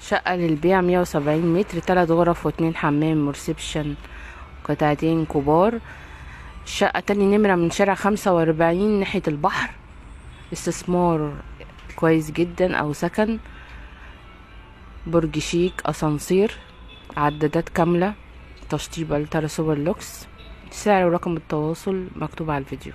شقة للبيع 170 متر، 3 غرف و2 حمام وريسبشن، قطعتين كبار. شقة تاني نمرة من شارع 45 ناحية البحر، استثمار كويس جدا او سكن. برج شيك، اسانسير، عدادات كاملة، تشطيب الترا سوبر لوكس. سعر ورقم التواصل مكتوب على الفيديو.